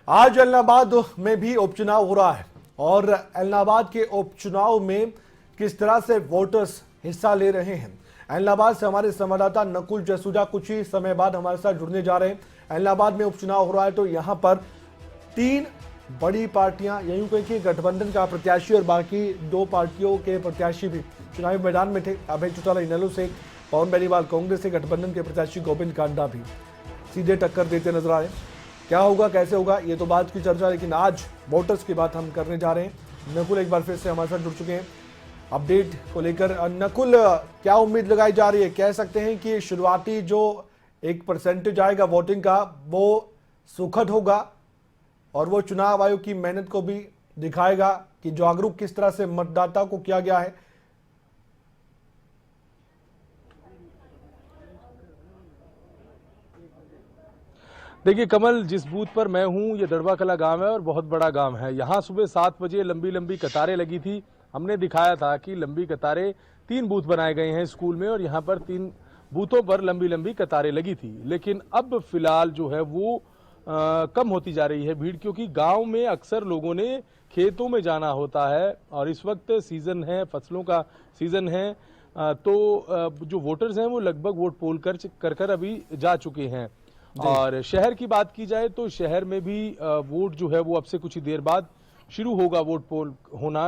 आज एलनाबाद में भी उपचुनाव हो रहा है और एलनाबाद के उपचुनाव में किस तरह से वोटर्स हिस्सा ले रहे हैं। एलनाबाद से हमारे संवाददाता नकुल जसूजा कुछ ही समय बाद हमारे साथ जुड़ने जा रहे हैं। एलनाबाद में उपचुनाव हो रहा है तो यहाँ पर तीन बड़ी पार्टियां, यूं कहें कि गठबंधन का प्रत्याशी और बाकी दो पार्टियों के प्रत्याशी भी चुनावी मैदान में थे। अभय चौटाला इनेलो से, पवन बेनीवाल कांग्रेस से, गठबंधन के प्रत्याशी गोविंद कांडा भी सीधे टक्कर देते नजर आ रहे हैं। क्या होगा, कैसे होगा, ये तो बात की चर्चा, लेकिन आज वोटर्स की बात हम करने जा रहे हैं। नकुल एक बार फिर से हमारे साथ जुड़ चुके हैं अपडेट को लेकर। नकुल, क्या उम्मीद लगाई जा रही है? कह सकते हैं कि शुरुआती जो एक परसेंटेज आएगा वोटिंग का वो सुखद होगा और वो चुनाव आयोग की मेहनत को भी दिखाएगा कि जागरूक किस तरह से मतदाता को किया गया है। देखिए कमल, जिस बूथ पर मैं हूं ये दड़वा कला गांव है और बहुत बड़ा गांव है। यहां सुबह 7 बजे लंबी लंबी कतारें लगी थी। हमने दिखाया था कि लंबी कतारें, 3 बूथ बनाए गए हैं स्कूल में और यहां पर 3 बूथों पर लंबी लंबी कतारें लगी थी। लेकिन अब फिलहाल जो है वो कम होती जा रही है भीड़, क्योंकि गांव में अक्सर लोगों ने खेतों में जाना होता है और इस वक्त सीजन है, फसलों का सीजन है। तो जो वोटर्स हैं वो लगभग वोट पोल कर अभी जा चुके हैं। और शहर की बात की जाए तो शहर में भी वोट जो है वो अब से कुछ ही देर बाद शुरू होगा वोट पोल होना।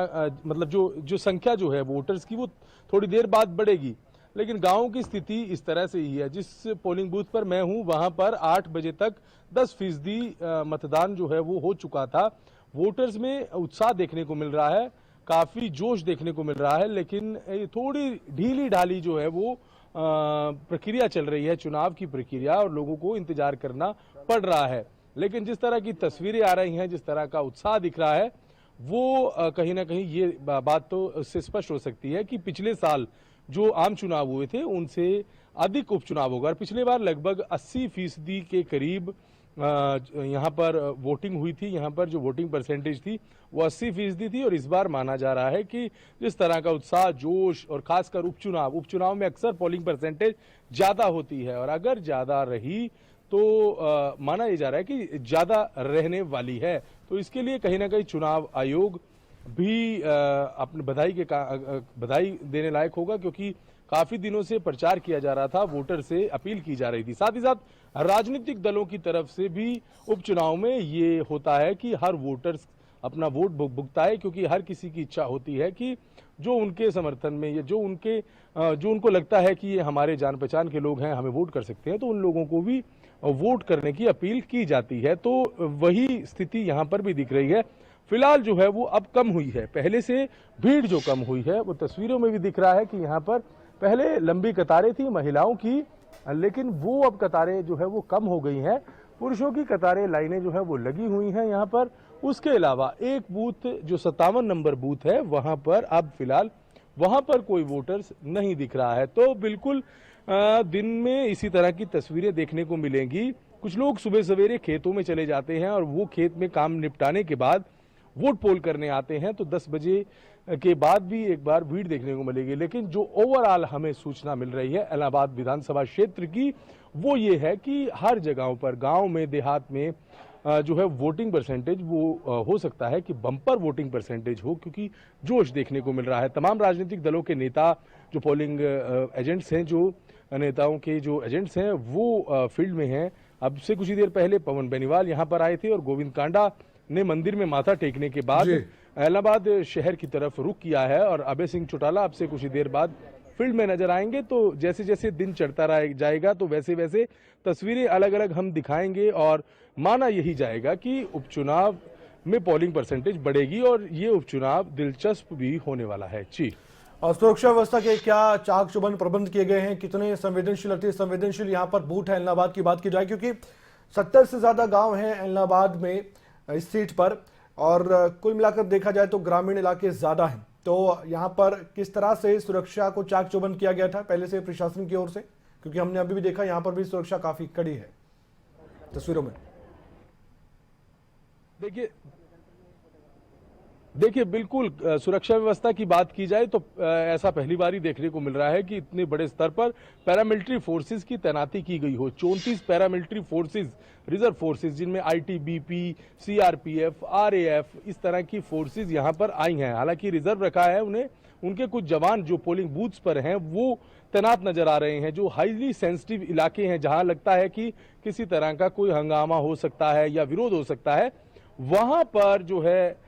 मतलब जो संख्या जो है वोटर्स की वो थोड़ी देर बाद बढ़ेगी। लेकिन गांव की स्थिति इस तरह से ही है। जिस पोलिंग बूथ पर मैं हूं वहां पर 8 बजे तक 10% मतदान जो है वो हो चुका था। वोटर्स में उत्साह देखने को मिल रहा है, काफी जोश देखने को मिल रहा है। लेकिन थोड़ी ढीली ढाली जो है वो प्रक्रिया चल रही है, चुनाव की प्रक्रिया, और लोगों को इंतजार करना पड़ रहा है। लेकिन जिस तरह की तस्वीरें आ रही हैं, जिस तरह का उत्साह दिख रहा है, वो कहीं ना कहीं ये बात तो उससे स्पष्ट हो सकती है कि पिछले साल जो आम चुनाव हुए थे उनसे अधिक उपचुनाव होगा। और पिछले बार लगभग 80% के करीब यहाँ पर वोटिंग हुई थी। यहाँ पर जो वोटिंग परसेंटेज थी वो 80% थी। और इस बार माना जा रहा है कि जिस तरह का उत्साह, जोश, और खासकर उपचुनाव में अक्सर पोलिंग परसेंटेज ज्यादा होती है और अगर ज्यादा रही तो माना यह जा रहा है कि ज्यादा रहने वाली है। तो इसके लिए कहीं ना कहीं चुनाव आयोग भी अपने बधाई देने लायक होगा, क्योंकि काफी दिनों से प्रचार किया जा रहा था, वोटर से अपील की जा रही थी। साथ ही साथ राजनीतिक दलों की तरफ से भी उपचुनाव में ये होता है कि हर वोटर्स अपना वोट भुगताए, क्योंकि हर किसी की इच्छा होती है कि जो उनके समर्थन में या जो उनको लगता है कि ये हमारे जान पहचान के लोग हैं, हमें वोट कर सकते हैं, तो उन लोगों को भी वोट करने की अपील की जाती है। तो वही स्थिति यहाँ पर भी दिख रही है। फिलहाल जो है वो अब कम हुई है, पहले से भीड़ जो कम हुई है वो तस्वीरों में भी दिख रहा है कि यहाँ पर पहले लंबी कतारें थी महिलाओं की, लेकिन वो अब कतारें जो है वो कम हो गई हैं। पुरुषों की कतारें, लाइनें जो है वो लगी हुई हैं यहाँ पर। उसके अलावा एक बूथ जो 57 नंबर बूथ है वहां पर अब फिलहाल वहां पर कोई वोटर्स नहीं दिख रहा है। तो बिल्कुल दिन में इसी तरह की तस्वीरें देखने को मिलेंगी। कुछ लोग सुबह सवेरे खेतों में चले जाते हैं और वो खेत में काम निपटाने के बाद वोट पोल करने आते हैं, तो 10 बजे के बाद भी एक बार भीड़ देखने को मिलेगी। लेकिन जो ओवरऑल हमें सूचना मिल रही है इलाहाबाद विधानसभा क्षेत्र की, वो ये है कि हर जगहों पर, गांव में, देहात में जो है वोटिंग परसेंटेज वो हो सकता है कि बम्पर वोटिंग परसेंटेज हो, क्योंकि जोश देखने को मिल रहा है। तमाम राजनीतिक दलों के नेता, जो पोलिंग एजेंट्स हैं, जो नेताओं के जो एजेंट्स हैं वो फील्ड में हैं। अब से कुछ ही देर पहले पवन बेनीवाल यहाँ पर आए थे और गोविंद कांडा ने मंदिर में माथा टेकने के बाद इलाहाबाद शहर की तरफ रुख किया है। और अभय सिंह चौटाला अब से कुछ ही देर बाद फील्ड में नजर आएंगे। तो जैसे जैसे दिन चढ़ता जाएगा तो वैसे वैसे तस्वीरें अलग अलग हम दिखाएंगे और माना यही जाएगा कि उपचुनाव में पोलिंग परसेंटेज बढ़ेगी और ये उपचुनाव दिलचस्प भी होने वाला है। जी, और सुरक्षा व्यवस्था के क्या चाक चौबंद प्रबंध किए गए हैं? कितने संवेदनशील, अति संवेदनशील यहाँ पर बूथ है इलाहाबाद की बात की जाए, क्योंकि 70 से ज्यादा गांव हैं इलाहाबाद में इस सीट पर, और कुल मिलाकर देखा जाए तो ग्रामीण इलाके ज्यादा हैं। तो यहाँ पर किस तरह से सुरक्षा को चाक चौबंद किया गया था पहले से प्रशासन की ओर से? क्योंकि हमने अभी भी देखा यहाँ पर भी सुरक्षा काफी कड़ी है तस्वीरों में। देखिए देखिए बिल्कुल सुरक्षा व्यवस्था की बात की जाए तो ऐसा पहली बार ही देखने को मिल रहा है कि इतने बड़े स्तर पर पैरामिलिट्री फोर्सेस की तैनाती की गई हो। 34 पैरामिलिट्री फोर्सेस, रिजर्व फोर्सेस, जिनमें आईटीबीपी, सीआरपीएफ, आरएएफ, इस तरह की फोर्सेस यहां पर आई हैं। हालांकि रिजर्व रखा है उन्हें, उनके कुछ जवान जो पोलिंग बूथ्स पर हैं वो तैनात नजर आ रहे हैं। जो हाईली सेंसिटिव इलाके हैं, जहां लगता है कि किसी तरह का कोई हंगामा हो सकता है या विरोध हो सकता है, वहां पर जो है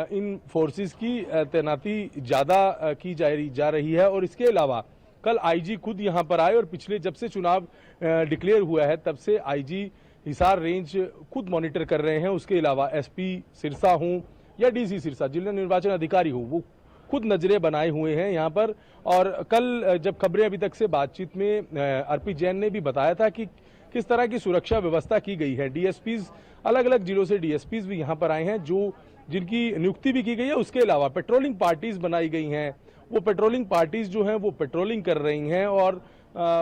इन फोर्सेस की तैनाती ज़्यादा की जा रही है। और इसके अलावा कल आईजी खुद यहां पर आए और पिछले जब से चुनाव डिक्लेयर हुआ है तब से आईजी हिसार रेंज खुद मॉनिटर कर रहे हैं। उसके अलावा एसपी सिरसा हों या डीसी सिरसा, जिला निर्वाचन अधिकारी हो, वो खुद नजरें बनाए हुए हैं यहाँ पर। और कल जब खबरें अभी तक से बातचीत में आरपी जैन ने भी बताया था कि किस तरह की सुरक्षा व्यवस्था की गई है। डीएसपीज, अलग अलग जिलों से डीएसपीज भी यहाँ पर आए हैं, जो जिनकी नियुक्ति भी की गई है। उसके अलावा पेट्रोलिंग पार्टीज बनाई गई हैं। वो पेट्रोलिंग पार्टीज जो हैं वो पेट्रोलिंग कर रही हैं और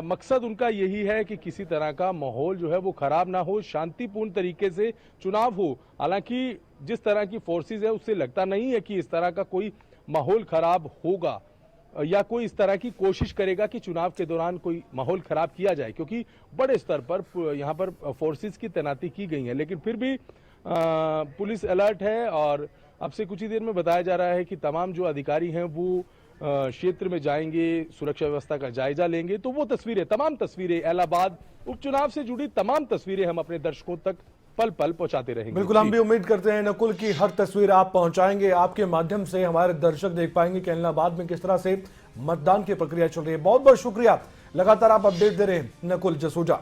मकसद उनका यही है कि किसी तरह का माहौल जो है वो खराब ना हो, शांतिपूर्ण तरीके से चुनाव हो। हालांकि जिस तरह की फोर्सेज है उससे लगता नहीं है कि इस तरह का कोई माहौल खराब होगा या कोई इस तरह की कोशिश करेगा कि चुनाव के दौरान कोई माहौल खराब किया जाए, क्योंकि बड़े स्तर पर यहाँ पर फोर्सेस की तैनाती की गई है। लेकिन फिर भी पुलिस अलर्ट है और अब से कुछ ही देर में बताया जा रहा है कि तमाम जो अधिकारी हैं वो क्षेत्र में जाएंगे, सुरक्षा व्यवस्था का जायजा लेंगे। तो वो तस्वीरें, तमाम तस्वीरें, इलाहाबाद उपचुनाव से जुड़ी तमाम तस्वीरें हम अपने दर्शकों तक पल पल पहुंचाते रहेंगे। बिल्कुल, हम भी उम्मीद करते हैं नकुल की हर तस्वीर आप पहुंचाएंगे। आपके माध्यम से हमारे दर्शक देख पाएंगे कि इलाहाबाद में किस तरह से मतदान की प्रक्रिया चल रही है। बहुत बहुत शुक्रिया, लगातार आप अपडेट दे रहे हैं नकुल जसूजा।